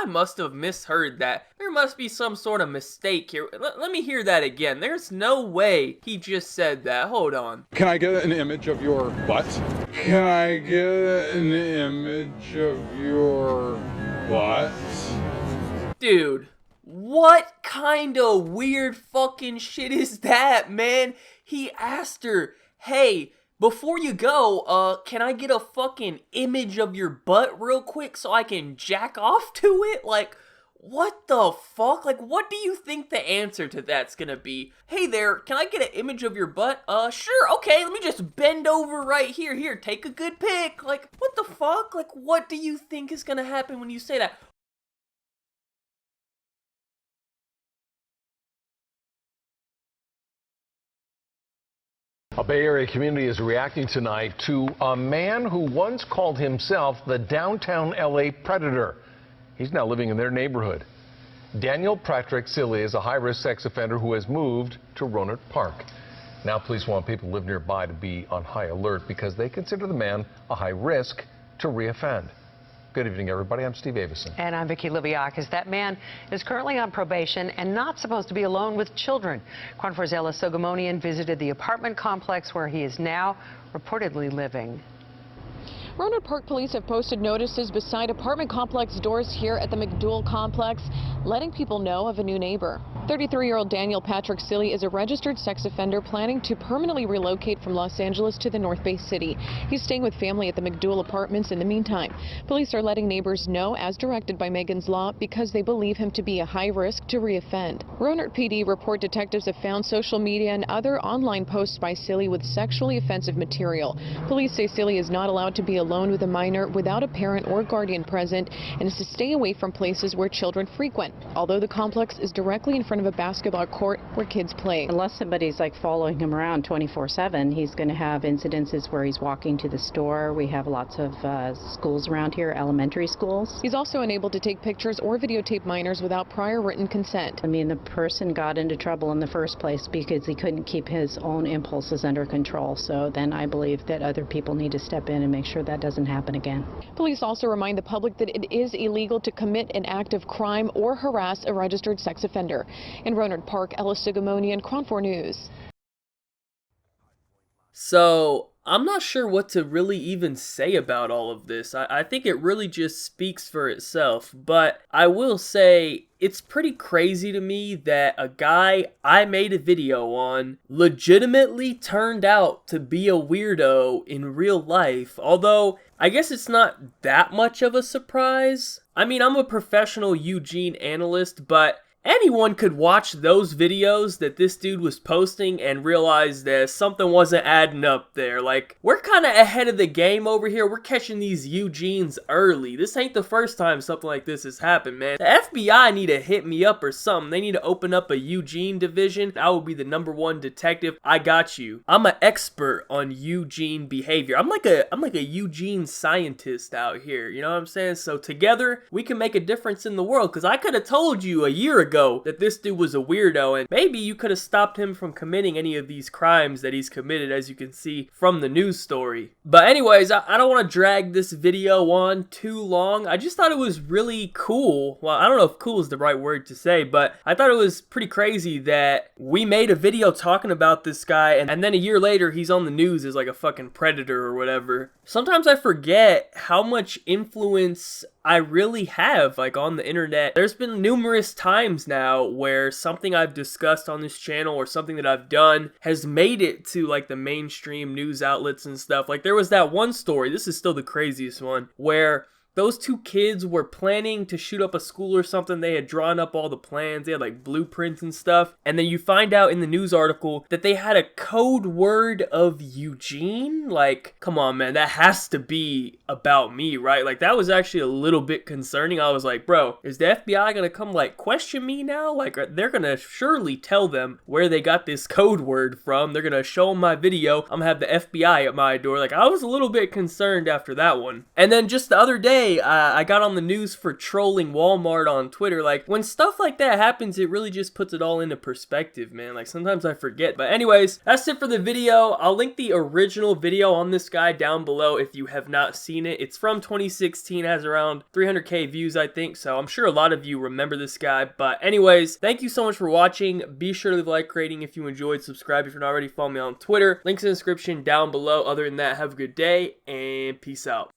I must have misheard that. There must be some sort of mistake here. Let me hear that again. There's no way he just said that. Hold on. Can I get an image of your butt? Can I get an image of your butt? Dude, what kind of weird fucking shit is that, man? He asked her, hey, before you go, can I get a fucking image of your butt real quick so I can jack off to it? Like, what the fuck? Like, what do you think the answer to that's gonna be? Hey there, can I get an image of your butt? Sure, okay, let me just bend over right here. Here, take a good pic. Like, what the fuck? Like, what do you think is gonna happen when you say that? A Bay Area community is reacting tonight to a man who once called himself the downtown LA Predator. He's now living in their neighborhood. Daniel Patrick Silly is a high-risk sex offender who has moved to Rohnert Park. Now police want people who live nearby to be on high alert because they consider the man a high risk to reoffend. Good evening, everybody. I'm Steve Avison. And I'm Vicki Liviakis. That man is currently on probation and not supposed to be alone with children. KRON 4's Ella Sogomonian visited the apartment complex where he is now reportedly living. Rohnert Park police have posted notices beside apartment complex doors here at the McDougal complex, letting people know of a new neighbor. 33-year-old Daniel Patrick Silly is a registered sex offender planning to permanently relocate from Los Angeles to the North Bay City. He's staying with family at the McDougal apartments in the meantime. Police are letting neighbors know, as directed by Megan's Law, because they believe him to be a high risk to reoffend. Rohnert PD report detectives have found social media and other online posts by Silly with sexually offensive material. Police say Silly is not allowed to be alone with a minor without a parent or guardian present and is to stay away from places where children frequent, although the complex is directly in front of a basketball court where kids play. Unless somebody's like following him around 24/7, he's going to have incidences where he's walking to the store. We have lots of schools around here, elementary schools. He's also unable to take pictures or videotape minors without prior written consent. I mean, the person got into trouble in the first place because he couldn't keep his own impulses under control. So then I believe that other people need to step in and make sure that doesn't happen again. Police also remind the public that it is illegal to commit an act of crime or harass a registered sex offender. In Rohnert Park, Ella Sogomonian, KRON 4 News. So, I'm not sure what to really even say about all of this. I think it really just speaks for itself. But I will say, it's pretty crazy to me that a guy I made a video on legitimately turned out to be a weirdo in real life. Although, I guess it's not that much of a surprise. I mean, I'm a professional Eugene analyst, but anyone could watch those videos that this dude was posting and realize that something wasn't adding up there. Like, we're kind of ahead of the game over here. We're catching these Eugenes early. This ain't the first time something like this has happened, man. The FBI need to hit me up or something. They need to open up a Eugene division. I will be the #1 detective. I got you. I'm an expert on Eugene behavior. I'm like a Eugene scientist out here. You know what I'm saying? So together, we can make a difference in the world. Because I could have told you a year ago that this dude was a weirdo, and maybe you could have stopped him from committing any of these crimes that he's committed, as you can see from the news story. But anyways, I don't want to drag this video on too long. I just thought it was really cool. Well, I don't know if cool is the right word to say, but I thought it was pretty crazy that we made a video talking about this guy, and then a year later, he's on the news as like a fucking predator or whatever. Sometimes I forget how much influence I really have, like, on the internet. There's been numerous times now where something I've discussed on this channel or something that I've done has made it to, like, the mainstream news outlets and stuff. Like, there was that one story, this is still the craziest one, where those two kids were planning to shoot up a school or something. They had drawn up all the plans. They had like blueprints and stuff. And then you find out in the news article that they had a code word of Eugene. Like, come on, man. That has to be about me, right? Like, that was actually a little bit concerning. I was like, bro, is the FBI going to come like question me now? Like, they're going to surely tell them where they got this code word from. They're going to show them my video. I'm going to have the FBI at my door. Like, I was a little bit concerned after that one. And then just the other day, day, I got on the news for trolling Walmart on Twitter. Like, when stuff like that happens, it really just puts it all into perspective, man. Like, sometimes I forget. But anyways, that's it for the video. I'll link the original video on this guy down below if you have not seen it. It's from 2016, has around 300k views, I think. So I'm sure a lot of you remember this guy. But anyways, thank you so much for watching. Be sure to leave a like rating if you enjoyed. Subscribe if you're not already. Follow me on Twitter. Links in the description down below. Other than that, have a good day and peace out.